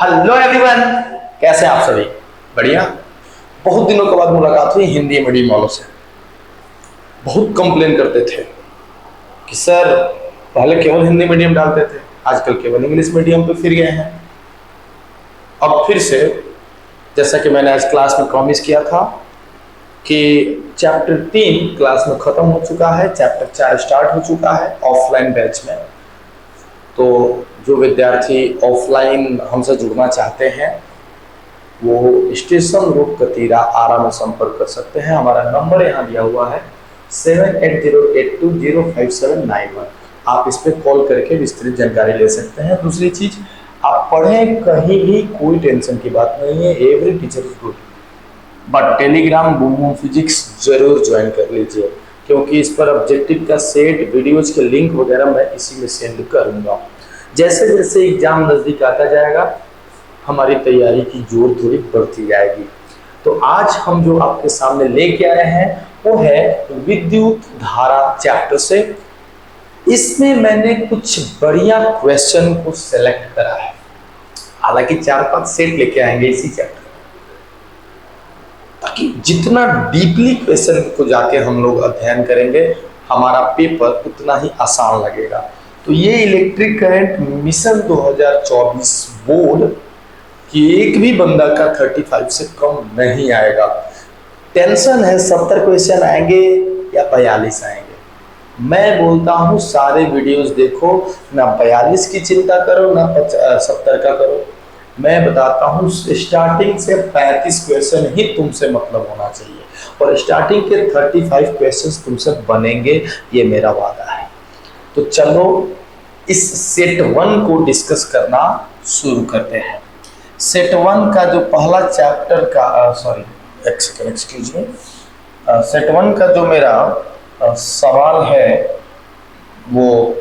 Hello everyone, कैसे हैं आप सभी? बढ़िया। बहुत दिनों के बाद मुलाकात हुई हिंदी मीडियम वालों से। बहुत कंप्लेन करते थे कि सर पहले केवल हिंदी मीडियम डालते थे, आजकल केवल इंग्लिश मीडियम पे फिर गए हैं। अब फिर से जैसा कि मैंने आज क्लास में प्रॉमिस किया था कि चैप्टर 3 क्लास में खत्म हो चुका है, चैप्टर 4 स्टार्ट हो चुका है ऑफलाइन बैच में। तो जो विद्यार्थी ऑफलाइन हमसे जुड़ना चाहते हैं वो स्टेशन रोड कतीरा आरा में संपर्क कर सकते हैं। हमारा नंबर यहाँ दिया हुआ है 7808205791। आप इस पर कॉल करके विस्तृत जानकारी ले सकते हैं। दूसरी चीज, आप पढ़ें कहीं भी, कोई टेंशन की बात नहीं है, every teacher is good. But Telegram boom boom physics जरूर ज्वाइन कर लीजिए, क्योंकि इस पर ऑब्जेक्टिव का सेट, वीडियोज के लिंक वगैरह मैं इसी में सेंड करूंगा। जैसे जैसे एग्जाम नजदीक आता जाएगा हमारी तैयारी की जोर थोड़ी बढ़ती जाएगी। तो आज हम जो आपके सामने लेके आए हैं वो है विद्युत धारा चैप्टर से। इसमें मैंने कुछ बढ़िया क्वेश्चन को सेलेक्ट करा है, हालांकि 4-5 सेट लेके आएंगे इसी चैप्टर, ताकि जितना डीपली क्वेश्चन को जाके हम लोग अध्ययन करेंगे हमारा पेपर उतना ही आसान लगेगा। तो ये इलेक्ट्रिक करंट मिशन 2024 बोर्ड कि एक भी बंदा का 35 से कम नहीं आएगा। टेंशन है 70 क्वेश्चन आएंगे या 42 आएंगे। मैं बोलता हूँ सारे वीडियोस देखो, ना 42 की चिंता करो ना 70 का करो। मैं बताता हूँ स्टार्टिंग से 35 क्वेश्चन ही तुमसे मतलब होना चाहिए और स्टार्टिंग के 35 क्वेश्चन तुमसे बनेंगे, ये मेरा वादा है। तो चलो इस सेट 1 को डिस्कस करना शुरू करते हैं। सेट 1 का जो पहला चैप्टर का एक सेकंड एक्सक्यूज मी, सेट 1 का जो मेरा सवाल है वो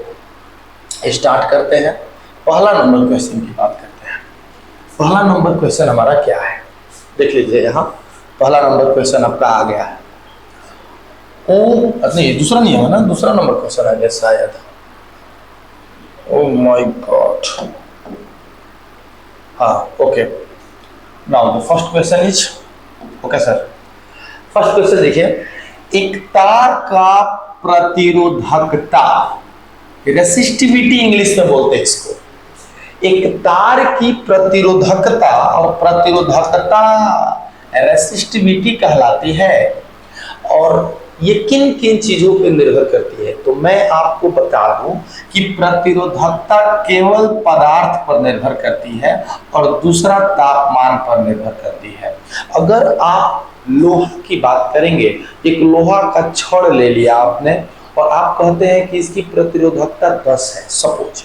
स्टार्ट करते हैं। पहला नंबर क्वेश्चन की बात करते हैं। पहला नंबर क्वेश्चन हमारा क्या है, देख लीजिए। यहाँ पहला नंबर क्वेश्चन आपका आ गया है। नहीं, दूसरा नहीं है ना, दूसरा नंबर क्वेश्चन आ गया शायद। Oh my God. Okay. Now the first question is, okay sir. First question देखिए, एक तार का प्रतिरोधकता, रेसिस्टिविटी इंग्लिश में बोलते हैं इसको। एक तार की प्रतिरोधकता और प्रतिरोधकता रेसिस्टिविटी कहलाती है, और ये किन किन चीजों पर निर्भर करती है। तो मैं आपको बता दूं कि प्रतिरोधकता केवल पदार्थ पर निर्भर करती है और दूसरा तापमान पर निर्भर करती है। अगर आप लोहा की बात करेंगे, एक लोहा का छड़ ले लिया आपने और आप कहते हैं कि इसकी प्रतिरोधकता 10 है सपोज।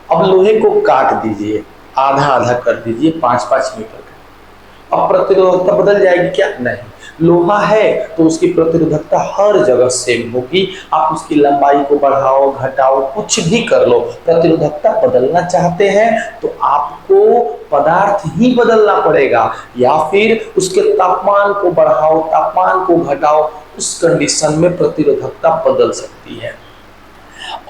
अब लोहे को काट दीजिए, आधा आधा कर दीजिए 5-5 मीटर का। अब प्रतिरोधकता बदल जाएगी क्या? नहीं। लोहा है तो उसकी प्रतिरोधकता हर जगह सेम होगी। आप उसकी लंबाई को बढ़ाओ घटाओ कुछ भी कर लो, प्रतिरोधकता बदलना चाहते हैं तो आपको पदार्थ ही बदलना पड़ेगा, या फिर उसके तापमान को बढ़ाओ तापमान को घटाओ, उस कंडीशन में प्रतिरोधकता बदल सकती है।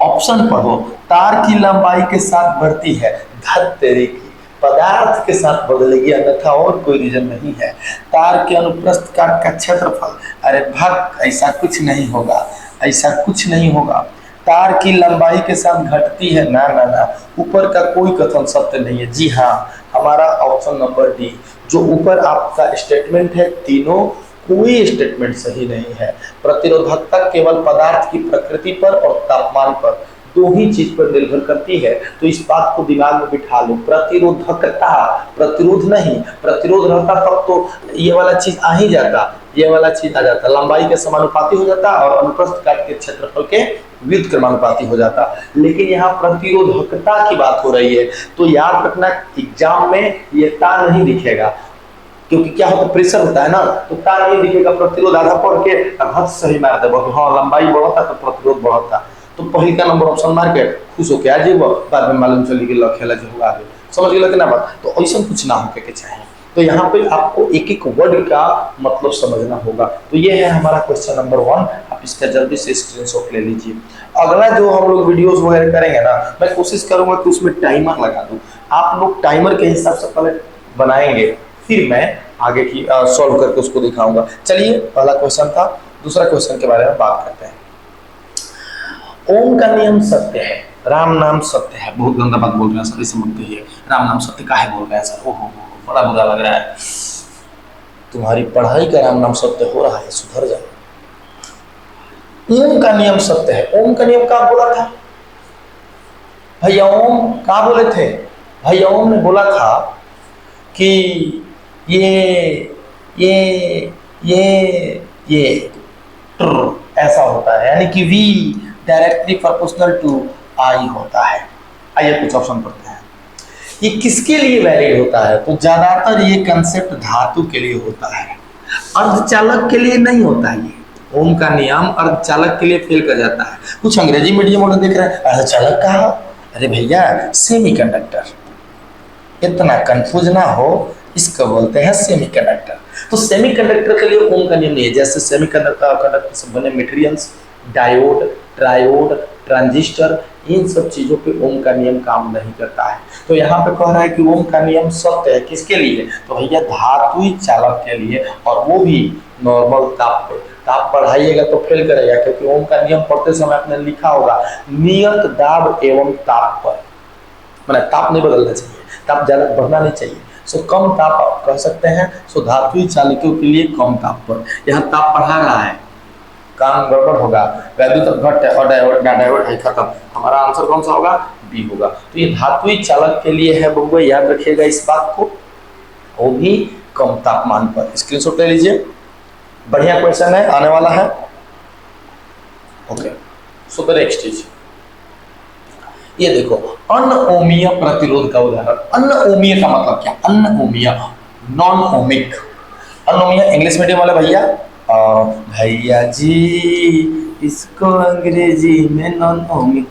ऑप्शन पढ़ो, तार की लंबाई के साथ बढ़ती है, धत तेरे की पदार्थ के साथ बदलेगी, अन्यथा और कोई रीजन नहीं है। तार के अनुप्रस्थ काट का क्षेत्रफल, अरे भाग, ऐसा कुछ नहीं होगा, ऐसा कुछ नहीं होगा। तार की लंबाई के साथ घटती है, ना ना ना, ऊपर का कोई कथन सत्य नहीं है। जी हाँ, हमारा ऑप्शन नंबर डी, जो ऊपर आपका स्टेटमेंट है, तीनों कोई स्टेटमेंट सही नहीं है। प्रतिरोधकता केवल पदार्थ की प्रकृति पर और तापमान पर, दो ही चीज पर निर्भर करती है। तो इस बात को दिमाग में बिठा लो, प्रतिरोधकता, प्रतिरोध नहीं। प्रतिरोध रहता तब तो ये वाला चीज आ ही जाता, ये वाला चीज आ जाता, लंबाई के समानुपाती हो जाता और अनुप्रस्थ काट के क्षेत्रफल के विद्युत क्रमानुपाती हो जाता। लेकिन यहाँ प्रतिरोधकता की बात हो रही है, तो याद रखना एग्जाम में ये ता नहीं दिखेगा, क्योंकि क्या होता है, प्रेशर होता है ना, तो ता नहीं दिखेगा। प्रतिरोध आधा पढ़ के हद सही मार दे, हाँ लंबाई बढ़ता तो प्रतिरोध बढ़ता, तो पहले का नंबर ऑप्शन मार के खुश होके आ जाइए, बाद में मालूम चली कि लखेला जो होगा आगे, समझ गए कि ना बात। तो ऐसा कुछ ना होके के चाहिए। तो यहाँ पे आपको एक एक वर्ड का मतलब समझना होगा। तो ये है हमारा क्वेश्चन नंबर 1, आप इसका जल्दी से स्क्रीनशॉट ले लीजिए। अगला जो हम लोग वीडियोस वगैरह करेंगे ना, मैं कोशिश करूंगा कि उसमें टाइमर लगा दूं, आप लोग टाइमर के हिसाब से पहले बनाएंगे, फिर मैं आगे की सॉल्व करके उसको दिखाऊंगा। चलिए, पहला क्वेश्चन था, दूसरा क्वेश्चन के बारे में बात करते हैं। ओम का नियम सत्य है, राम नाम सत्य है। बहुत गंदा बात बोल रहे हैं सर, इसे मत कहिए। राम नाम सत्य काहे बोल रहे हैं सर? ओहो, बड़ा बुरा लग रहा है। तुम्हारी पढ़ाई का राम नाम सत्य हो रहा है, सुधर जाओ। ओम का नियम सत्य है। ओम का नियम कहाँ बोला था भैया? ओम कहाँ बोले थे भैया? ओम ने बोला था कि ये ऐसा होता है, यानी कि वी डायरेक्टली प्रोपोर्शनल टू आई होता है। आइए कुछ ऑप्शन पढ़ते हैं। ये किसके लिए वैलिड होता है? तो ज्यादातर ये कंसेप्ट धातु के लिए होता है, अर्धचालक के लिए नहीं होता है। ये ओम का नियम अर्धचालक के लिए फेल कर जाता है। कुछ अंग्रेजी मीडियम वाले देख रहे हैं अर्धचालक कहा, अरे भैया सेमीकंडक्टर। इतना कंफ्यूज ना हो, इसको बोलते हैं सेमीकंडक्टर। तो सेमीकंडक्टर के लिए ओम का नियम नहीं है। जैसे सेमीकंडक्टर से बने मटेरियल्स, डायोड, ट्रायोड, ट्रांजिस्टर, इन सब चीजों पे ओम का नियम काम नहीं करता है। तो यहाँ पे कह रहा है कि ओम का नियम सत्य है। किसके लिए? तो भैया धातुई चालक के लिए, और वो भी नॉर्मल ताप पे। ताप पढ़ाइएगा तो फेल करेगा, क्योंकि ओम का नियम पढ़ते समय आपने लिखा होगा नियत दाब एवं ताप पर, मैंने ताप नहीं बदलना चाहिए, ताप ज्यादा बढ़ना नहीं चाहिए। सो कम ताप आप कह सकते हैं। सो धातुई चालकों के लिए कम ताप पर। यहाँ ताप बढ़ा रहा है, काम गड़बड़ होगा, वैल्यू तक घट है और डायोड है खत्म। हमारा आंसर कौन सा होगा? बी होगा। तो ये धातुई चालक के लिए है बबुआ, याद रखिएगा इस बात को, वो भी कम तापमान पर। स्क्रीनशॉट ले लीजिए, बढ़िया क्वेश्चन है, आने वाला है। Okay, so the next is, ये देखो अनओमीय प्रतिरोध का उदाहरण। अनओमीय का मतलब क्या? अनओमीय, नॉन ओमिक। अनओमीय इंग्लिश मीडियम वाले भैया जी इसको अंग्रेजी में नॉन ओमिक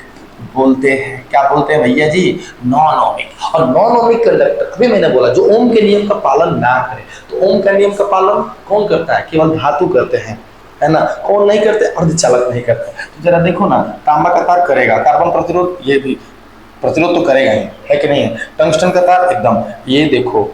बोलते हैं। क्या बोलते हैं भैया जी? Non ohmic. और नॉन ओमिक कंडक्टर, अभी मैंने बोला जो ओम के नियम का पालन ना करे। तो ओम का नियम का पालन कौन करता है? केवल धातु करते हैं, है ना। कौन नहीं करते? अर्धचालक नहीं करते। तो जरा देखो ना, तांबा का तार करेगा, कार्बन प्रतिरोध ये भी प्रतिरोध तो करेगा ही, है कि नहीं है। टंगस्टन का तार एकदम, ये देखो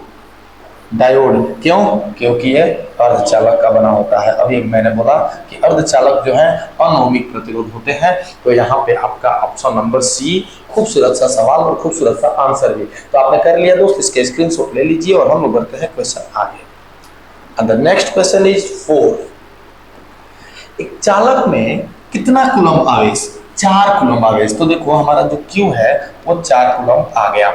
डायोड, क्यों? क्योंकि ये अर्धचालक का बना होता है। अभी मैंने बोला कि अर्धचालक जो है अनओमिक प्रतिरोध होते हैं। तो यहाँ पे आपका ऑप्शन नंबर सी, खूबसूरत सा सवाल और खूबसूरत सा आंसर भी। तो आपने कर लिया दोस्त, इसके स्क्रीनशॉट ले लीजिए और हम लोग बढ़ते हैं क्वेश्चन आगे। And the next question is 4। एक चालक में कितना कूलम आवेश? 4 कूलम आवेश। तो देखो हमारा जो क्यू है वो 4 कूलम आ गया।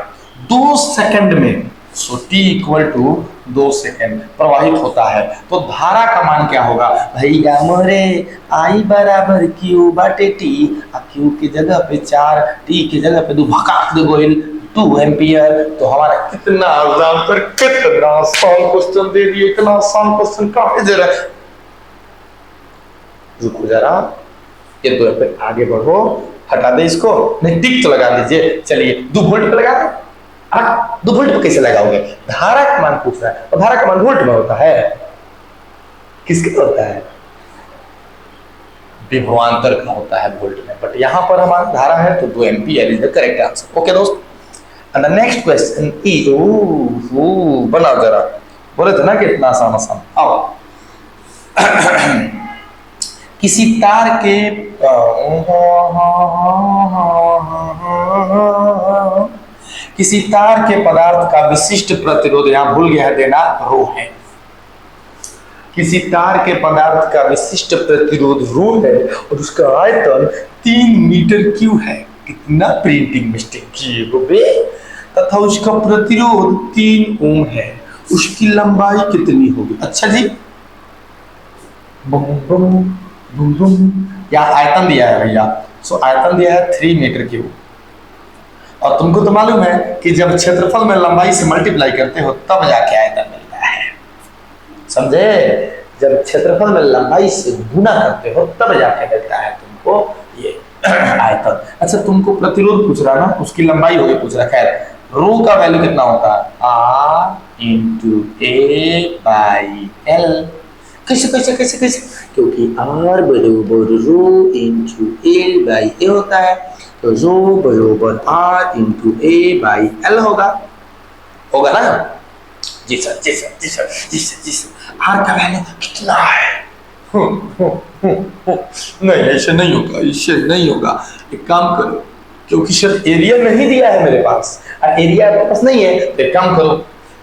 2 सेकंड में, so T equal to 2 second प्रवाहित होता है। तो धारा का मान क्या होगा भैया मोरे? आई बराबर क्यू बाटे टी, क्यू की जगह पे 4, टी की जगह पे 2, भकाक दे गोइल 2 एम्पियर। तो हमारा कितना आसान पर कितना आसान क्वेश्चन दे दिए। इतना आसान क्वेश्चन कहाँ दे रहा है? रुको जरा, ये 2 एम्पियर आगे बढ़ो, हटा दे इसको, नहीं टिक तो लगा दीजिए। चलिए 2 वोल्ट पे लगा दो। 2 वोल्ट पे कैसे लगाओगे? धारा का मान पूछ रहा है, और धारा का मान वोल्ट में होता है। किसके होता है? विभवांतर का होता है वोल्ट में, बट यहाँ पर हमारा धारा है तो 2 ampere is the correct answer. Okay दोस्त, and the next question is, बनाओ जरा, बोले थे ना कि इतना आसान आसान। आओ किसी तार के किसी तार के पदार्थ का विशिष्ट प्रतिरोध, यहां भूल गया देना, रो है। किसी तार के पदार्थ का विशिष्ट प्रतिरोध रो है और उसका आयतन 3 मीटर क्यूब है। कितना प्रिंटिंग मिस्टेक किए बे। तथा उसका प्रतिरोध 3 ओम है। उसकी लंबाई कितनी होगी? अच्छा जी, बम बम बम बम, या आयतन दिया है भैया। सो आयतन दिया है 3 मीटर क्यूब। और तुमको तो मालूम है कि जब क्षेत्रफल में लंबाई से मल्टीप्लाई करते हो तब जाके आयतन मिलता है, समझे। जब क्षेत्रफल में लंबाई से गुना करते हो तब जाके मिलता है तुमको ये आयतन। अच्छा तुमको प्रतिरोध पूछ रहा ना, उसकी लंबाई होगी पूछ रहा। खैर रो का वैल्यू कितना होता है? Into A by L. कैसे कैसे कैसे कैसे? क्योंकि आर बराबर रो इंटू ए बाई ए होता है, तो रो बराबर R into A by L होगा, होगा ना? जी सर जी सर जी सर जी सर जी सर। आर का वैल्यू कितना है? नहीं ऐसे नहीं होगा, इससे नहीं होगा। एक काम करो, क्योंकि सर एरिया नहीं दिया है मेरे पास और एरिया मेरे पास नहीं है, तो एक काम करो,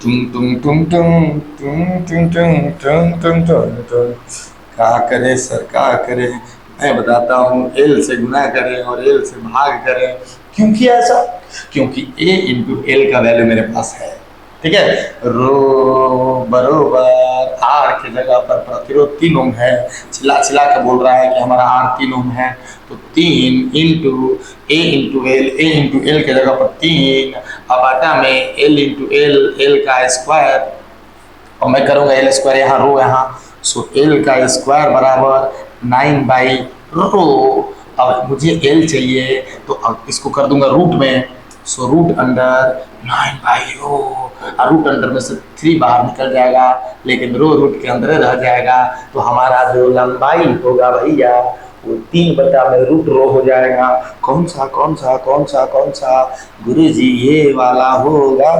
टुंग टुंग टुंग टुंग टुंग टुंग टुंग टुंग टुंग टुंग टुंग। क्या करे सर क्या करे, मैं बताता हूँ, एल से गुना करें और एल से भाग करें। क्यों किया ऐसा? क्योंकि ए इंटू एल का वैल्यू मेरे पास है, ठीक है। रो बरोबर आर की जगह पर प्रतिरोध 3 ओम है, चिल्ला चिल्ला के बोल रहा है कि हमारा आर 3 ओम है, तो 3 इंटू ए इंटू एल की जगह पर 3, अब आटा में एल इंटू एल का स्क्वायर, और मैं करूँगा एल स्क्वायर यहाँ रो यहाँ, सो एल का स्क्वायर बराबर 9 बाई रो। अब मुझे एल चाहिए तो अब इसको कर दूंगा रूट में, so root under 9 by rho, और रूट अंडर में से 3 बाहर निकल जाएगा, लेकिन रो रूट के अंदर रह जाएगा, तो हमारा जो लंबाई होगा भैया वो 3 बटा में रूट रो हो जाएगा। कौन सा कौन सा कौन सा कौन सा? गुरुजी ये वाला होगा।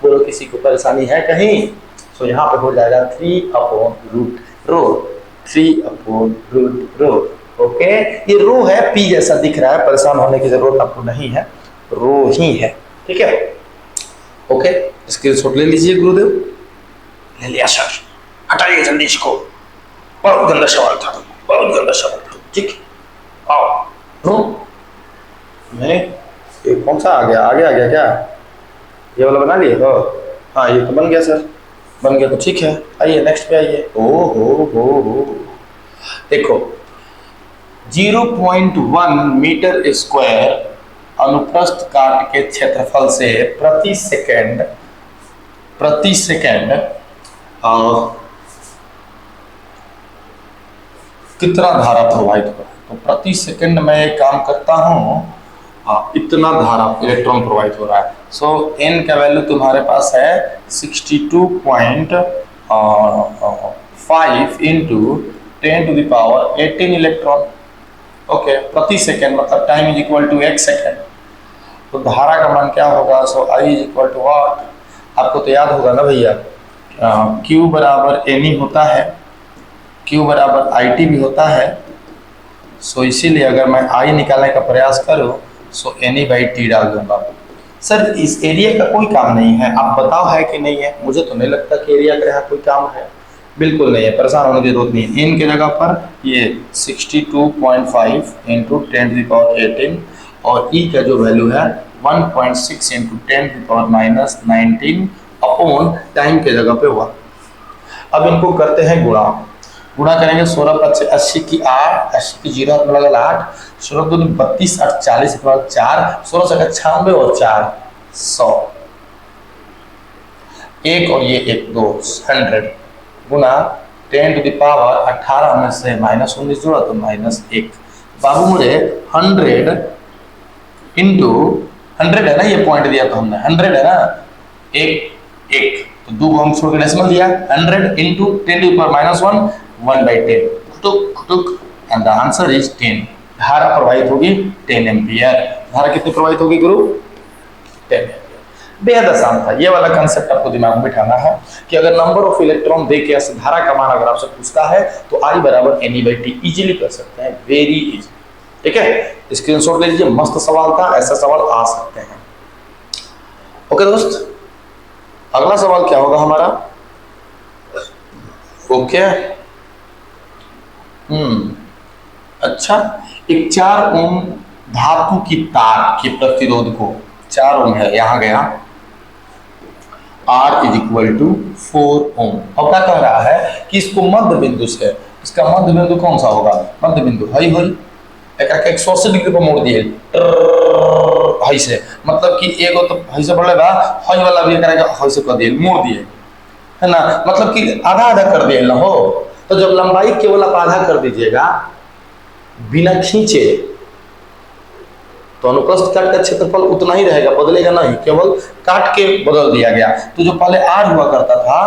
बोलो किसी को परेशानी है कहीं? सो यहाँ पे हो जाएगा 3 अपॉन रूट रो, 3 अपॉन रूट रो। ओके, ये रो है, पी जैसा दिख रहा है, परेशान होने की जरूरत आपको नहीं है, रो ही है, ठीक है। ओके, स्क्रीनशॉट ले लीजिए गुरुदेव। ले लिया सर, हटाइए जल्दी इसको, बहुत गंदा सवाल था, बहुत गंदा सवाल था, ठीक। आओ रो मैं, ये कौन सा आ गया क्या? ये वाला बना लिए? हाँ ये तो बन गया सर, बन गया तो ठीक है। आइए नेक्स्ट पे आइए। ओ हो देखो, 0.1 मीटर स्क्वायर अनुप्रस्थ काट के क्षेत्रफल से प्रति सेकंड कितना धारा प्रवाहित हो, तो प्रति सेकंड में एक काम करता हूँ, इतना धारा इलेक्ट्रॉन प्रवाहित हो रहा है। सो एन का वैल्यू तुम्हारे पास है 62.5 इंटू 10⁻18 इलेक्ट्रॉन। ओके, प्रति सेकंड मतलब time is equal to 1 second, तो धारा का मान क्या होगा? So I is equal to what? आपको तो याद होगा ना भैया, क्यू बराबर एन ही होता है, क्यू बराबर आई टी भी होता है। सो इसीलिए अगर मैं आई निकालने का प्रयास करूँ, सो एन ई बाई टी डाल दूंगा। सर इस एरिया का कोई काम नहीं है, आप बताओ है कि नहीं है? मुझे तो नहीं लगता कि एरिया का यहाँ कोई काम है, बिल्कुल नहीं है, परेशान होने की जरूरत नहीं है। इन की जगह पर ये 62.5 इंटू 10⁻18 और ई का जो वैल्यू है 1.6 इंटू 10⁻−19 अपॉन टाइम के जगह पे हुआ। अब इनको करते हैं गुणा करेंगे। 16 × 80 की 8, 80 की 0 हाथ में लगा 8, 16 दूनी 32, 8 40 के बाद 4, 16 से 96 और 4 100, एक और ये एक 2 100 गुना 10⁻18 में से -19 जोड़ा तो -1। बाबू मुझे 100 इंटू 100 है ना, ये पॉइंट दिया तो हमने 100 है ना, एक तो 2 हम छोड़ के डेसिमल दिया, 100 into 10⁻1 1/10 took and the answer is 10। धारा प्रवाहित होगी 10 एम्पियर। धारा कितनी प्रवाहित होगी गुरु? 10 एम्पियर। बेहद आसान था, ये वाला कंसेप्ट आपको दिमाग में बिठाना है कि अगर नंबर ऑफ इलेक्ट्रॉन दे के धारा का मान अगर आपसे पूछता है तो I बराबर NE/T इजीली कर सकते हैं, वेरी इजी, ठीक है। स्क्रीनशॉट ले लीजिए, मस्त सवाल था, ऐसा सवाल आ सकते हैं। ओके दोस्त, अगला सवाल क्या होगा हमारा? ओके अच्छा, एक 4 ओम धातु की तार के प्रतिरोध को 4 ओम है, यहां गया R इज इक्वल टू 4 ओम। अब क्या कह रहा है कि इसको मध्य बिंदु से, इसका मध्य बिंदु कौन सा होगा? मध्य बिंदु हई एक 180 डिग्री पर मोड़ दिए हई से, मतलब कि एगो तो हई से बढ़ेगा, हई वाला भी करेगा हई से कर दिए, मोड़ दिए, है ना, मतलब कि आधा आधा कर दिए ना हो। तो जब लंबाई केवल आप आधा कर दीजिएगा बिना खींचे, तो अनुप्रस्थ काट का क्षेत्रफल उतना ही रहेगा, बदलेगा नहीं, केवल काट के बदल दिया गया। तो जो पहले r हुआ करता था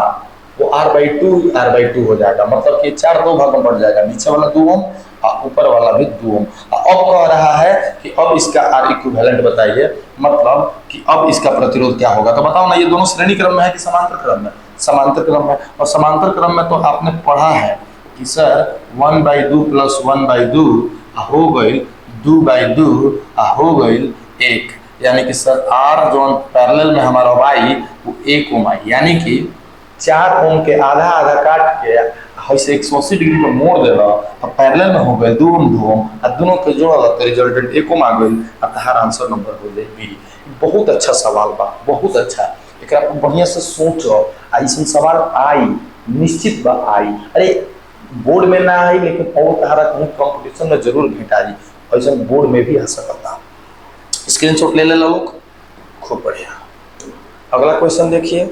वो r/2 हो जाएगा, मतलब कि 4 दो भाग में बढ़ जाएगा, नीचे वाला 2 ओम और ऊपर वाला भी 2 ओम। अब कह रहा है कि अब इसका R इक्विवेलेंट बताइए, मतलब कि अब इसका प्रतिरोध क्या होगा। तो बताओ ना, ये दोनों श्रेणी क्रम में है कि समांतर क्रम में? समांतर क्रम में। और समांतर क्रम में तो आपने पढ़ा है कि सर 1/2 + 1/2 हो गई 2/2 हो गई 1, यानी कि सर R जो पैरेलल में हमारा y वो 1 ओम आई, यानी कि 4 ओम के आधा आधा काट के ऐसे 180 डिग्री पर मोड़ देला और पैरेलल में हो गए 2 ओम 2 ओम और दोनों के जोड़ला तो रिजल्टेंट 1 ओम आ गई। अब हर आंसर नंबर हो जाए बी। बहुत अच्छा सवाल बा, बहुत अच्छा। एकरा बढ़िया से सोचो, ऐसा सवाल आई निश्चित बा आई। अरे बोर्ड में ना आई लेकिन और तारा कहीं कंपटीशन में जरूर भेटाई, ऐसा बोर्ड में भी आ सकता। स्क्रीनशॉट ले ले लोग, खूब बढ़िया। अगला क्वेश्चन देखिए,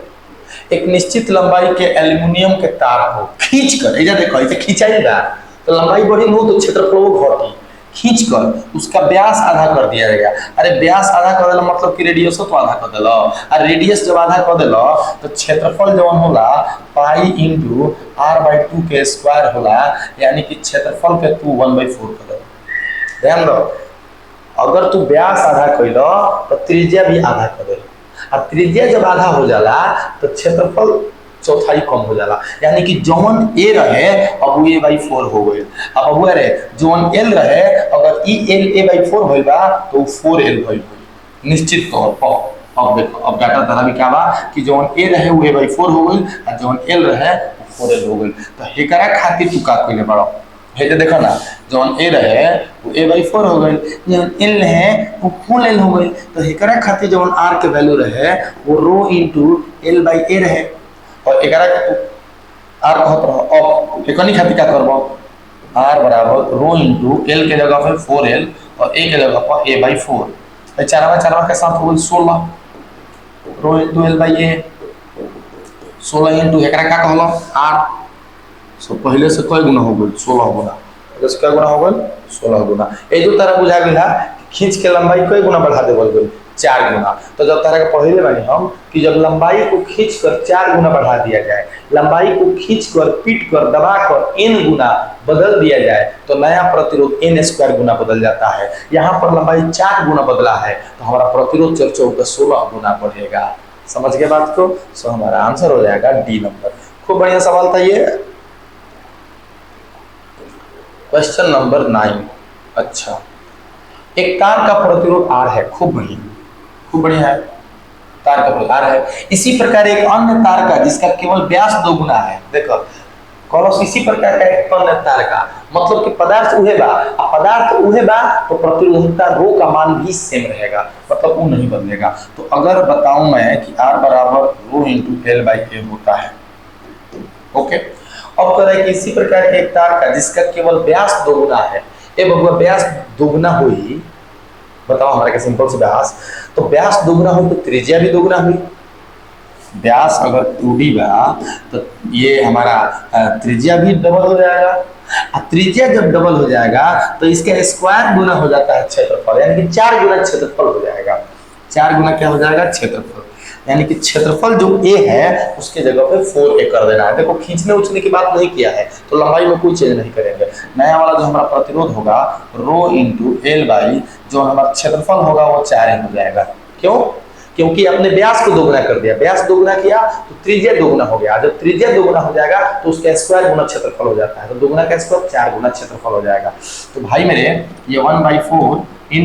एक निश्चित लंबाई के एल्युमिनियम के तार को खींचकर, ऐसा देखो ऐसे खींचाएगा तो लंबाई बढ़ी हो तो क्षेत्रफल घटी, खींचकर उसका व्यास आधा कर दिया जाएगा। अरे व्यास आधा कर देला मतलब कि रेडियस तो आधा कर देला, और रेडियस जब आधा कर देला तो क्षेत्रफल जवन होला पाई × r/2 के स्क्वायर होला, यानी कि क्षेत्रफल के तू 1/4 कर दे। ध्यान दो, अगर तू व्यास आधा कइलो तो त्रिज्या भी आधा कर दे, और त्रिज्या जब आधा हो जाला तो क्षेत्रफल चौथाई कम हो जाला, यानी कि जौन ए रहे अब वो a/4 हो गई। अब वो रे जौन l रहे अगर ई l a/4 होइल बा तो 4l होइल निश्चित तौर पर। अब देखो, अब डाटा तरह भी क्या बा कि जौन ए रहे वो a/4 हो गई और जौन l रहे वो 4l हो गई। तो हेकरा खातिर तू का कइले बड़ा, हे तो देखो ना, जौन ए रहे वो a/4 हो गई, जौन l है वो फुल l हो गई। तो हेकरा खातिर जौन r के वैल्यू रहे वो ρ × l/a रहे, और एकरा के r कहत रहो। अब एकनी खातिर क्या करबो, r बराबर ρ × l के जगह पे 4l और a के जगह पर a/4, तो चारवा के साथ हो गई 16 ρ × l/a, 16 × एकरा का कहलो r। सो पहले से कई गुना हो गई 16 गुना, पहले से क्या गुना हो गई 16 गुना। ये जो तारा बुझा गया खींच के लंबाई कई गुना बढ़ा देवल गई 4 गुना। तो जब तारा के पढ़ले बानी हम कि जब लंबाई को खींच कर 4 गुना बढ़ा दिया जाए, लंबाई को खींच कर पीट कर दबा कर n गुना बदल दिया जाए तो नया प्रतिरोध n² गुना बदल जाता है। यहाँ पर लंबाई 4 गुना बदला है तो हमारा प्रतिरोध 16 गुना बढ़ेगा। समझ गए बात को? सो हमारा आंसर हो जाएगा डी नंबर। खूब बढ़िया सवाल था ये। Question number 9। अच्छा, एक तार का प्रतिरोध R है, खूब बढ़िया है, तार का प्रतिरोध R है। इसी प्रकार एक अन्य तार का जिसका केवल व्यास 2 गुना है, देखो कॉलस इसी प्रकार का एक अन्य तार का मतलब कि पदार्थ उहे बा, पदार्थ उहे बा तो प्रतिरोधकता ρ का मान भी सेम रहेगा, मतलब वो नहीं बदलेगा। तो अगर बताऊं मैं कि R बराबर ρ × l/a होता है, ओके। अब कह रहे हैं कि इसी प्रकार के एक तार का जिसका केवल व्यास 2 गुना है, ए बबुआ व्यास 2 गुना हुई, बताओ हमारे का सिंपल से व्यास, तो व्यास 2 गुना हो तो त्रिज्या भी 2 गुना हुई। व्यास अगर 2d बा तो ये हमारा त्रिज्या भी डबल हो जाएगा, और त्रिज्या जब डबल हो जाएगा तो इसका स्क्वायर गुना हो जाता है क्षेत्रफल, यानी कि 4 गुना क्षेत्रफल हो जाएगा। 4 गुना क्या हो जाएगा क्षेत्रफल, यानी कि क्षेत्रफल जो a है उसके जगह पे 4a कर देना है। देखो खींचने उछने की बात नहीं किया है तो लंबाई में कोई चेंज नहीं करेंगे। नया वाला जो हमारा प्रतिरोध होगा ρ × l/, जो हमारा क्षेत्रफल होगा वो 4a हो जाएगा। क्यों? क्योंकि आपने व्यास को 2 गुना कर दिया, व्यास 2 गुना किया तो त्रिज्या 2 गुना हो गया। जब त्रिज्या 2 गुना हो जाएगा तो उसका स्क्वायर गुना क्षेत्रफल हो जाता है, तो 2 गुना का स्क्वायर 4 गुना क्षेत्रफल हो जाएगा। तो भाई मेरे ये 1/4 ×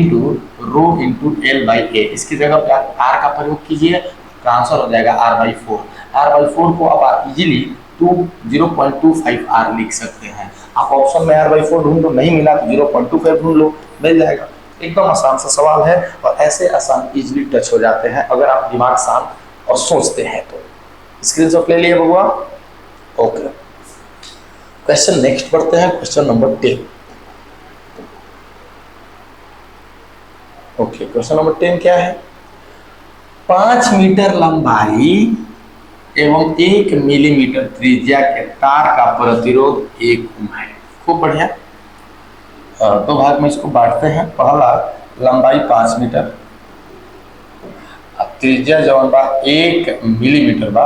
ρ × l/a, इसकी जगह पे आप r का प्रयोग कीजिए, आंसर हो जाएगा r/4। r/4 को आप इजीली 0.25 r लिख सकते हैं। आप ऑप्शन में r/4 ढूंढ लो, नहीं मिला तो 0.25 ढूंढ लो, मिल जाएगा। एकदम आसान सा सवाल है और ऐसे आसान इजीली टच हो जाते हैं अगर आप दिमाग शांत और सोचते हैं तो। स्क्रीनशॉट ले लिए बबुआ, ओके। क्वेश्चन नेक्स्ट बढ़ते हैं, question number 10। Okay, question number 10 क्या है? 5 मीटर लंबाई एवं 1 मिलीमीटर त्रिज्या के तार का प्रतिरोध 1 ओम है। खूब बढ़िया। 2 भाग में इसको बांटते हैं। पहला लंबाई 5 मीटर, त्रिज्या जवन बा 1 मिलीमीटर बा।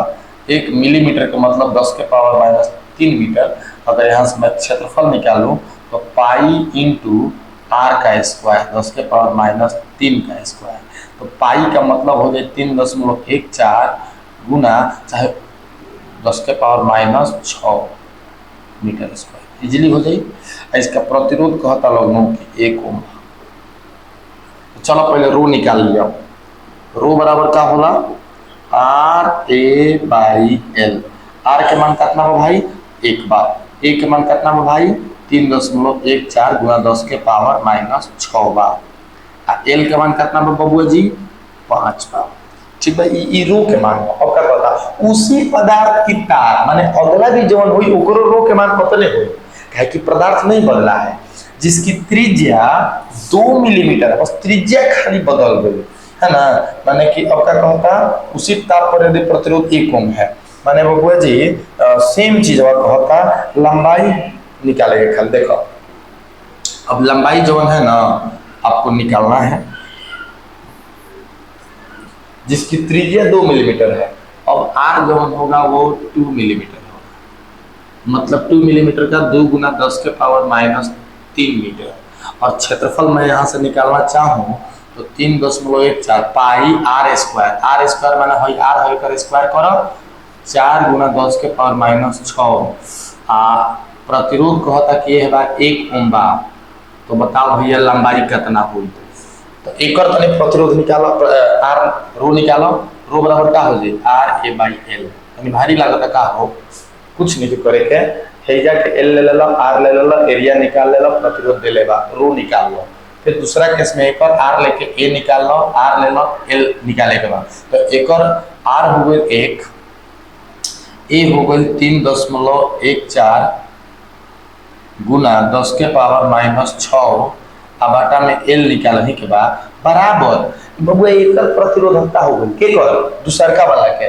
1 मिलीमीटर का मतलब 10 के पावर माइनस 3 मीटर। अगर यहाँ से मैं क्षेत्रफल निकालूं तो पाई इंटू आर का स्क्वायर 10 के पावर माइनस 3 का स्क्वायर। तो पाई का मतलब हो जाए 3.14 गुना चाहे 10 के power minus 6 metre square easily हो जाए। इसका प्रतिरोध कहता लगनों कि 1 ओम। चलो पहले रो निकाल लिया। रो बराबर का होला R A by L. R के मान कितना बा भाई 1 बार। ए के मान कितना बा भाई 3.14 गुना 10 के पावर माइनस 6 बार। एल के मान कितना बा बबुआ जी 5 बार। ठीक है, ई रो के मान अब का पता उसी पदार्थ की तार माने अगला भी जवन हुई ओकरो रो के मान पता नहीं हुई काहे कि पदार्थ नहीं बदला है। जिसकी त्रिज्या 2 मिलीमीटर है, बस त्रिज्या खाली बदल गई है ना। माने कि अब का कहता उसी ताप पर यदि प्रतिरोध 1 ओम है माने बबुआ जी सेम चीज कहता लंबाई निकालेंगे। खाली देखो अब लंबाई जवन है ना आपको निकालना है जिसकी त्रिज्या 2 मिलीमीटर है। अब आर जवन होगा वो 2 मिलीमीटर होगा, मतलब 2 मिलीमीटर का 2 गुना 10 के पावर माइनस 3 मीटर। और क्षेत्रफल मैं यहाँ से निकालना चाहूँ तो 3.14 पाई आर स्क्वायर। आर स्क्वायर माने है आर है कर स्क्वायर करो 4 गुना 10 के पावर माइनस 6। प्रतिरोध कहता कि यह बार 1 ओम बा। तो बताओ भैया लंबाई कितना हुई। तो एक और तने प्रतिरोध निकालो आर रो निकालो। रो बराबर का हो जाए आर ए बाई एल। यानी भारी लागत का हो कुछ नहीं करे के हेजा के एल ले लो आर ले लो एरिया निकाल ले लो प्रतिरोध दे लेबा रो निकाल लो। फिर दूसरा केस में एक और आर लेके ए निकाल लो आर ले लो एल निकाले के बाद तो एक और आर हो गए 1 ए हो गई 3.14 गुना 10 के पावर माइनस 6 बाटा में एल निकालने के बाद बराबर बबुआ एक प्रतिरोधकता हो गई के कर दूसरका वाला के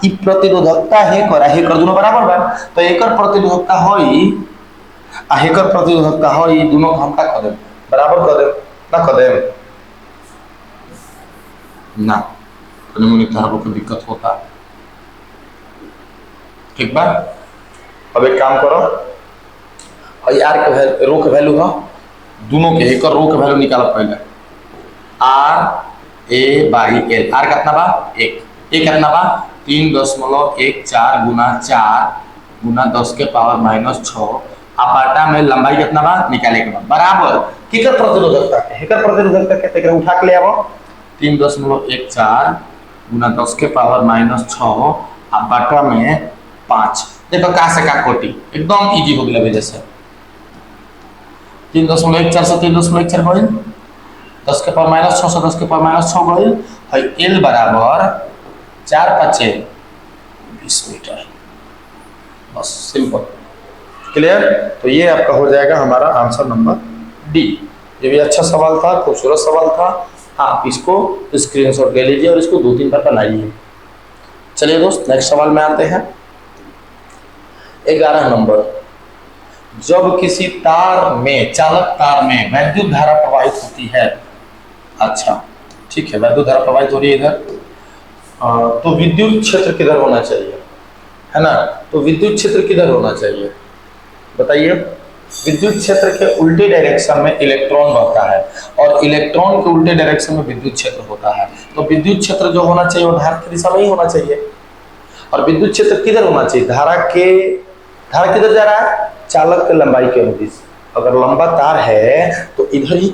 ई प्रतिरोधकता है कर दोनों बराबर बा। तो एकर प्रतिरोधकता होई हेकर प्रतिरोधकता होई दोनों को हम का कर दे बराबर कर दे ना कर दे ना कने मुनि तारो को दिक्कत होता। ठीक बा अब एक काम करो और यार के रो के वैल्यू हो दोनों के एक रो के वैल्यू निकालो पहले R A by L. R कितना बा 1 ए कितना बा 3.14 गुना 4 गुना 10 के पावर माइनस 6 आटा में लंबाई कितना बा निकाले के बाद बराबर केकर प्रतिरोधकता है हेकर प्रतिरोधकता के तेरे उठा के ले आवो 3.14 गुना 10 के पावर माइनस 6 आटा में 5। देखो का से का कोटि एकदम इजी हो गेल वजह से 3.14 से 3.14 गइल 10 के पावर माइनस 6 से 10 के पावर माइनस 6 गइल है एल बराबर 4 5 20 मीटर। बस सिंपल क्लियर। तो ये आपका हो जाएगा हमारा आंसर नंबर डी। ये भी अच्छा सवाल था खूबसूरत सवाल था। आप इसको स्क्रीनशॉट ले लीजिए और इसको 2-3 बार बनाइए। चलिए दोस्त नेक्स्ट सवाल में आते हैं 11 नंबर। जब किसी तार में चालक तार में वैद्युत धारा प्रवाहित होती है अच्छा ठीक है वैद्युत धारा प्रवाहित हो रही है इधर तो विद्युत क्षेत्र किधर होना चाहिए है ना। तो विद्युत क्षेत्र किधर होना चाहिए बताइए। विद्युत क्षेत्र के उल्टे डायरेक्शन में इलेक्ट्रॉन बहता है और इलेक्ट्रॉन के उल्टे डायरेक्शन में विद्युत क्षेत्र होता है। तो विद्युत क्षेत्र जो होना चाहिए वो धारा की दिशा में ही होना चाहिए। और विद्युत क्षेत्र किधर होना चाहिए धारा किधर जा रहा है चालक के लंबाई के अनुदिश। अगर लंबा तार है तो इधर ही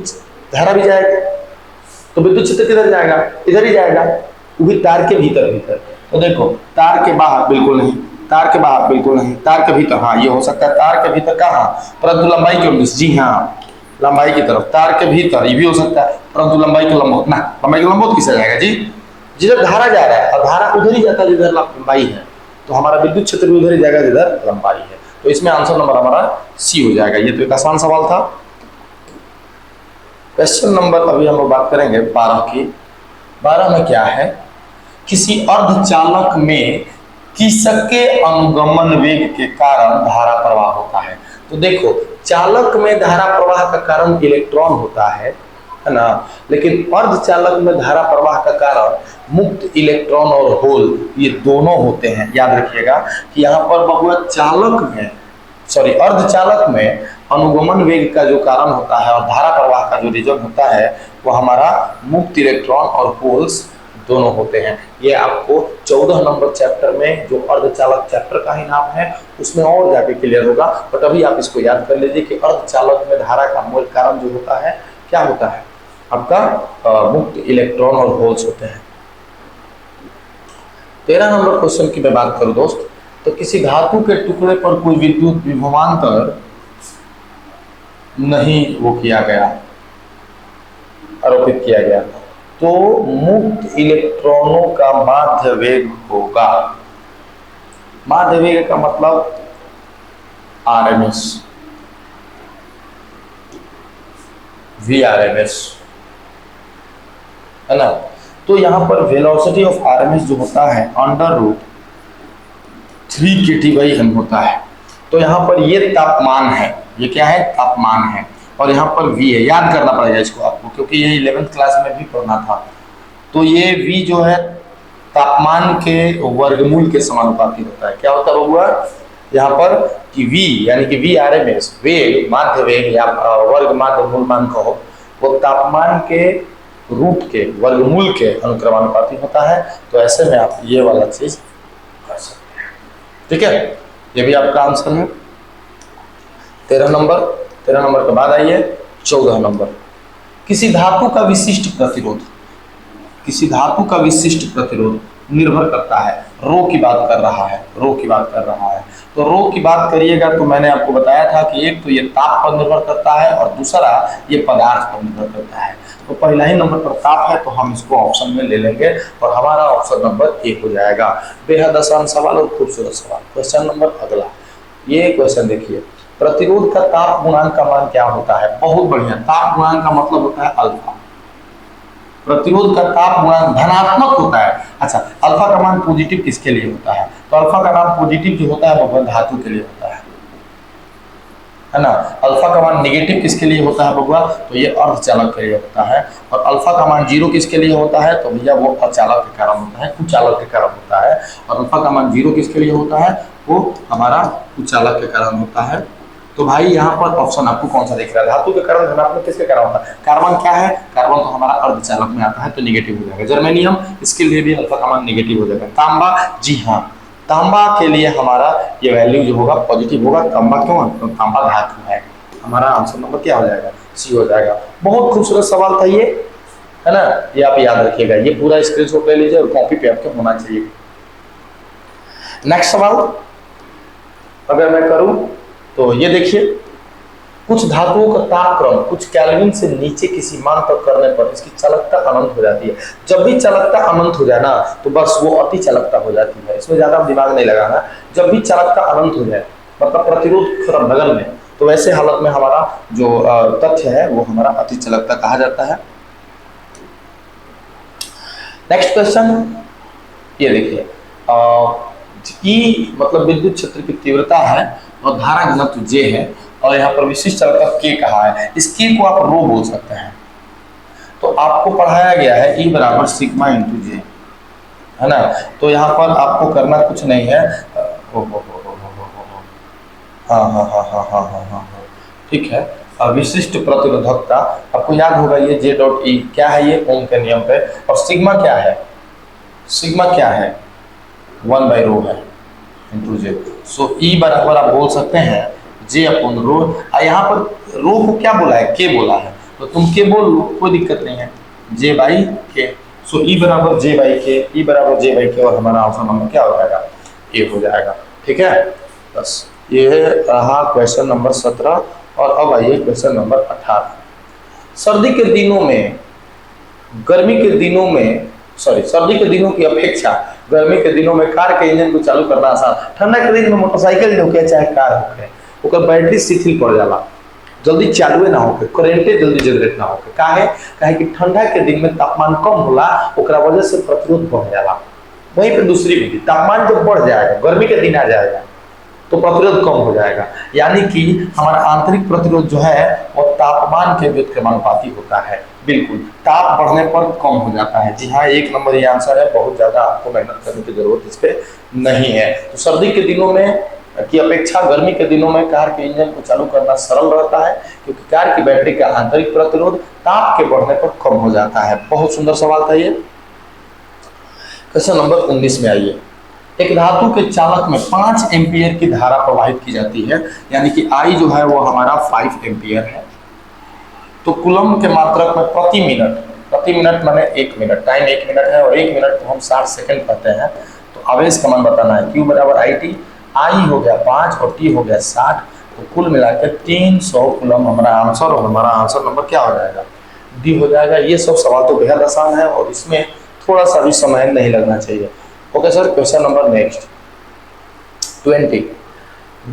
धारा भी जाएगा तो विद्युत क्षेत्र किधर जाएगा इधर ही जाएगा वो भी तार के भीतर। तो देखो तार के बाहर बिल्कुल नहीं तार के बाहर बिल्कुल नहीं तार के भीतर हाँ ये हो सकता है तार के भीतर कहाँ परंतु लंबाई के अनुदिश जी हाँ लंबाई की तरफ तार के भीतर ये भी हो सकता है परंतु लंबाई के लंबवत ना लंबाई के लंबवत किसे जाएगा जी जिधर धारा जा रहा है और धारा उधर ही जाता है जिधर लंबाई है। तो हमारा विद्युत क्षेत्र भी उधर ही जाएगा जिधर लंबाई है। तो इसमें आंसर नंबर हमारा सी हो जाएगा। ये तो एक आसान सवाल था। क्वेश्चन नंबर अभी हम लोग बात करेंगे 12 की। 12 में क्या है किसी अर्धचालक में किसके अनुगमन वेग के कारण धारा प्रवाह होता है। तो देखो चालक में धारा प्रवाह का कारण इलेक्ट्रॉन होता है है ना। लेकिन अर्धचालक में धारा प्रवाह का कारण मुक्त इलेक्ट्रॉन और होल ये दोनों होते हैं। याद रखिएगा कि यहाँ पर बहुत चालक में अर्धचालक में अनुगमन वेग का जो कारण होता है और धारा प्रवाह का जो रीजन होता है वो हमारा मुक्त इलेक्ट्रॉन और होल्स दोनों होते हैं। ये आपको 14 नंबर चैप्टर में जो अर्धचालक चैप्टर का ही नाम है उसमें और जाके क्लियर होगा, बट अभी आप इसको याद कर लीजिए कि अर्धचालक में धारा का मूल कारण जो होता है क्या होता है आपका मुक्त इलेक्ट्रॉन और होल्स होते हैं। 13 नंबर क्वेश्चन की मैं बात करूं दोस्त, तो किसी धातु के टुकड़े पर कोई विद्युत विभवांतर नहीं वो किया गया, आरोपित किया गया, तो मुक्त इलेक्ट्रॉनों का माध्य वेग होगा। माध्य वेग का मतलब आरएमएस, वीआरएमएस, है ना। तो यहां पर वेलोसिटी ऑफ आरएमएस जो होता है √3 kT/m होता है। तो यहाँ पर ये तापमान है, ये क्या है तापमान है, और यहाँ पर v है। याद करना पड़ेगा इसको आपको क्योंकि ये 11th क्लास में भी पढ़ना था। तो ये v जो है तापमान के वर्गमूल के समानुपाती होता है। क्या होता है बबुआ यहाँ पर कि v यानी कि v आरएमएस वेग माध्य वेग या वर्ग माध्य मूल मान कहो, वो तापमान के रूट के वर्गमूल के अनुक्रमानुपाती होता है। तो ऐसे में आप ये वाला चीज कर सकते हैं, ठीक है। ये भी आपका आंसर है 13 नंबर। 13 नंबर के बाद आइए 14 नंबर। किसी धातु का विशिष्ट प्रतिरोध, किसी धातु का विशिष्ट प्रतिरोध निर्भर करता है, रो की बात कर रहा है, रो की बात कर रहा है। तो रो की बात करिएगा तो मैंने आपको बताया था कि एक तो ये ताप पर निर्भर करता है और दूसरा ये पदार्थ पर निर्भर करता है। तो पहला ही नंबर पर ताप है तो हम इसको ऑप्शन में ले लेंगे और हमारा ऑप्शन नंबर 1 हो जाएगा। बेहद आसान सवाल और खूबसूरत सवाल। क्वेश्चन नंबर अगला, ये क्वेश्चन देखिए, प्रतिरोध का ताप गुणांक का मान क्या होता है। बहुत बढ़िया, ताप गुणांक का मतलब होता है अल्फा। प्रतिरोध का ताप गुणांक धनात्मक होता है। अच्छा, अल्फा का मान पॉजिटिव किसके लिए होता है, तो अल्फा का मान पॉजिटिव जो होता है वो धातु के लिए होता है ना। अल्फा का मान नेगेटिव किसके लिए होता है बबुआ, तो ये अर्धचालक के लिए होता है। और अल्फा का मान 0 किसके लिए होता है, तो भैया वो अचालक के कारण होता है, कुचालक के कारण होता है। और अल्फा का मान 0 किसके लिए होता है, वो हमारा कुचालक के कारण होता है। तो भाई यहाँ पर ऑप्शन आपको कौन सा दिख रहा है, धातु के कारण धनात्मक किसके कारण होता है, कार्बन क्या है, कार्बन तो हमारा अर्धचालक में आता है तो नेगेटिव हो जाएगा। जर्मेनियम, इसके लिए भी अल्फा का मान नेगेटिव हो जाएगा। तांबा, जी हाँ, तांबा के लिए हमारा ये वैल्यू जो होगा पॉजिटिव होगा। तांबा क्यों, तो तांबा धातु है। हमारा आंसर नंबर क्या हो जाएगा, सी हो जाएगा। बहुत खूबसूरत सवाल था ये, है ना। ये आप याद रखिएगा, ये पूरा स्क्रीनशॉट ले लीजिए और कॉपी पे आपके होना चाहिए। नेक्स्ट सवाल अगर मैं करूं तो ये देखिए, कुछ धातुओं का तापक्रम कुछ केल्विन से नीचे किसी मान तक करने पर इसकी चालकता अनंत हो जाती है। जब भी चालकता अनंत हो जाए ना तो बस वो अति चालकता हो जाती है, इसमें ज्यादा दिमाग नहीं लगाना। जब भी चालकता अनंत हो जाए मतलब प्रतिरोध खत्म नगन में, तो वैसे हालत में हमारा जो तथ्य है वो हमारा अति चालकता कहा जाता है। नेक्स्ट क्वेश्चन ये देखिए, ई मतलब विद्युत क्षेत्र की तीव्रता है और धारा घनत्व J है और यहाँ पर विशिष्ट चालकता K कहा है। इस K को आप रो बोल सकते हैं। तो आपको पढ़ाया गया है E बराबर सिग्मा इंटू J, है ना। तो यहाँ पर आपको करना कुछ नहीं है, हाँ, ठीक है। विशिष्ट प्रतिरोधकता आपको याद होगा, ये J.E क्या है, ये ओम के नियम पे। और सिग्मा क्या है, सिग्मा क्या है 1/ρ है इंटू J। सो E बराबर आप बोल सकते हैं J/ρ। यहाँ पर रो को क्या बोला है, K बोला है, तो तुम K बोल लो, कोई दिक्कत नहीं है, J/K। सो E बराबर J/K, E बराबर J/K और हमारा आंसर नंबर क्या हो जाएगा, A हो जाएगा। ठीक है, बस ये रहा क्वेश्चन नंबर 17। और अब आइए क्वेश्चन नंबर 18। सर्दी के दिनों में, गर्मी के दिनों में, सर्दी के दिनों की अपेक्षा गर्मी के दिनों में कार के इंजन को चालू करना आसान। ठंडा के दिन में मोटरसाइकिल जो के चाहे कार होके ओकर बैटरी शिथिल पड़ जाला, जल्दी चालू ना होके, करेंटे जल्दी जनरेट ना होके। काहे कि ठंडा के दिन में तापमान कम होला, ओकरा वजह से प्रतिरोध बढ़ जाला। वहीं पे दूसरी विधि, तापमान जब बढ़ जाएगा, गर्मी के दिन आ जाएगा तो प्रतिरोध कम हो जाएगा। यानी कि हमारा आंतरिक प्रतिरोध जो है वो तापमान के व्युत्क्रमानुपाती होता है। बिल्कुल, ताप बढ़ने पर कम हो जाता है। जी हाँ, 1 नंबर ये आंसर है। बहुत ज्यादा आपको मेहनत करने की जरूरत इस पे नहीं है। तो सर्दी के दिनों में की अपेक्षा गर्मी के दिनों में कार के इंजन को चालू करना सरल रहता है, क्योंकि कार की बैटरी का आंतरिक प्रतिरोध ताप के बढ़ने पर कम हो जाता है। बहुत सुंदर सवाल था ये। क्वेश्चन नंबर 19 में आइए। एक धातु के चालक में 5 एम्पियर की धारा प्रवाहित की जाती है, यानी कि आई जो है वो हमारा 5 एम्पियर है। तो कूलम्ब के मात्रक में प्रति मिनट माने 1 मिनट, टाइम 1 मिनट है और 1 मिनट को हम 60 सेकंड कहते हैं। तो आवेश का मान बताना है। Q बराबर IT, आई हो गया 5 और T हो गया 60, तो कुल मिलाकर 300 कूलम्ब हमारा आंसर। और हमारा आंसर नंबर क्या हो जाएगा? डी हो जाएगा। ये सब सवाल तो बेहद आसान है और इसमें थोड़ा सा भी समय नहीं लगना चाहिए। Okay sir, question number next 20।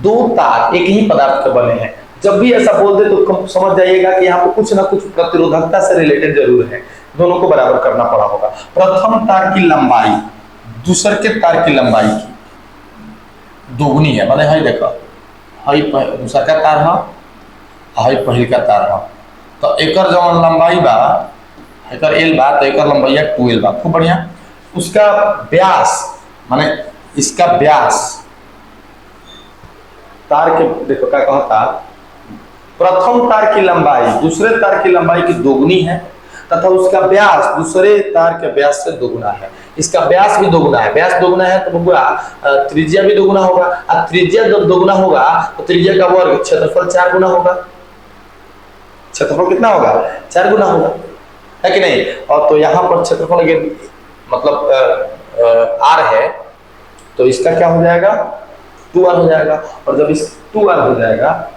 2 तार एक ही पदार्थ के बने हैं। जब भी ऐसा बोल दे तो समझ जाइएगा कि यहाँ पे कुछ ना कुछ प्रतिरोधकता से रिलेटेड जरूर है। दोनों को बराबर करना पड़ा होगा। प्रथम तार की लंबाई दूसरे के तार की लंबाई की दोगुनी है। माने देखो, दूसरा का तार है, पहिल का तार है, तो एकर जवन लंबाई बा, एकर एल बा, तो एकर लंबाई 2L बा। खूब बढ़िया। उसका व्यास माने इसका व्यास तार के, देखो क्या कहता, प्रथम तार की लंबाई दूसरे तार की लंबाई की दोगुनी है, तथा उसका व्यास दूसरे तार के व्यास से दोगुना है। इसका व्यास भी दोगुना है। व्यास दोगुना है तो त्रिज्या भी दोगुना होगा। अब त्रिज्या जब दोगुना होगा तो त्रिज्या का वर्ग क्षेत्रफल 4 गुना होगा। क्षेत्रफल कितना होगा? 4 गुना होगा, है कि नहीं? और तो यहाँ पर क्षेत्रफल मतलब R है, तो इसका क्या हो जाएगा? 2R हो जाएगा। और जब इस 2R हो जाएगा,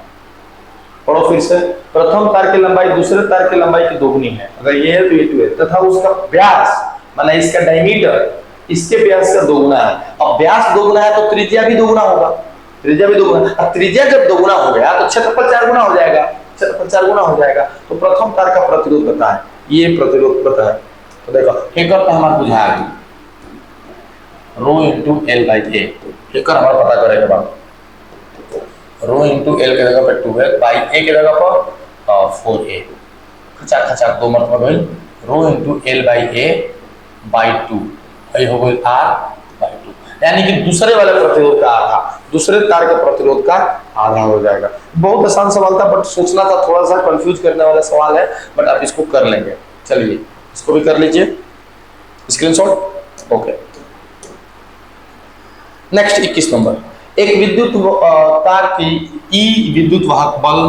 और फिर से प्रथम तार की लंबाई दूसरे तार की लंबाई की दोगुनी है। अगर ये है तो ये 2 है, तथा उसका व्यास माने इसका डायमीटर इसके व्यास का दोगुना है। अब व्यास दोगुना है तो त्रिज्या भी दोगुना होगा। त्रिज्या भी दोगुना। अब त्रिज्या जब दोगुना हो गया तो क्षेत्रफल 4 गुना हो जाएगा। क्षेत्रफल 4 गुना हो जाएगा। तो प्रथम तार का प्रतिरोध पता है, ये प्रतिरोध पता है। तो देखो हेकर तो हमारा बुझाया rho into L by A. हेकर हमारा पता करेगा बात। रो इंटू एल के जगह पर 2 है, बाई ए के जगह पर 4A। खचा खचा 2 मरतबा गई। Rho into L by A by 2 हो गई R बाई 2। यानी कि दूसरे वाले प्रतिरोध का आधा, दूसरे तार के प्रतिरोध का आधा हो जाएगा। बहुत आसान सवाल था, बट सोचना था, थोड़ा सा कंफ्यूज करने वाला सवाल है, बट आप इसको कर लेंगे। चलिए इसको भी कर लीजिए स्क्रीनशॉट। Okay, next 21 number. एक विद्युत तार की ई विद्युत वाहक बल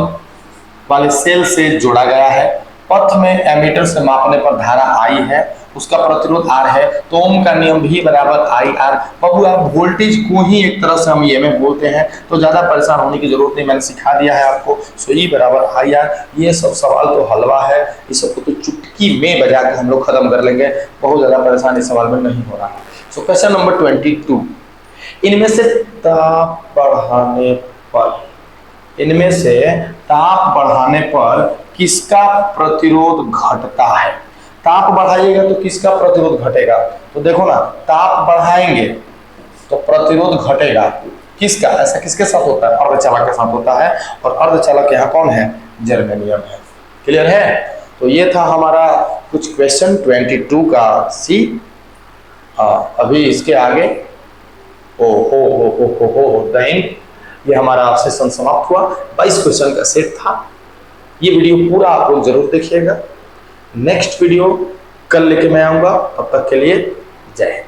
वाले सेल से जोड़ा गया है। पथ में एमीटर से मापने पर धारा I है, उसका प्रतिरोध R है, तो ओम का नियम भी बराबर IR। बाबू आप वोल्टेज को ही एक तरह से हम EMF बोलते हैं, तो ज्यादा परेशान होने की जरूरत नहीं, मैंने सिखा दिया है आपको। सो E बराबर IR। ये सब सवाल तो हलवा है, इस सबको तो चुटकी में बजा के हम लोग खत्म कर लेंगे। बहुत ज्यादा परेशानी सवाल में नहीं हो रहा है। So question number 22। इनमें से ताप बढ़ाने पर किसका प्रतिरोध घटता है? ताप बढ़ाइएगा तो किसका प्रतिरोध घटेगा? तो देखो ना, ताप बढ़ाएंगे तो प्रतिरोध घटेगा। किसका? ऐसा किसके साथ होता है? अर्धचालक के साथ होता है, और अर्धचालक यहाँ कौन है? जर्मेनियम है। क्लियर है? तो ये था हमारा कुछ क्वेश्चन 22 का सी। अभी इसके आगे ये हमारा सेशन समाप्त हुआ। 22 क्वेश्चन का सेट था। ये वीडियो पूरा आप लोग जरूर देखिएगा। नेक्स्ट वीडियो कल लेके मैं आऊंगा। तब तक के लिए जय हिंद।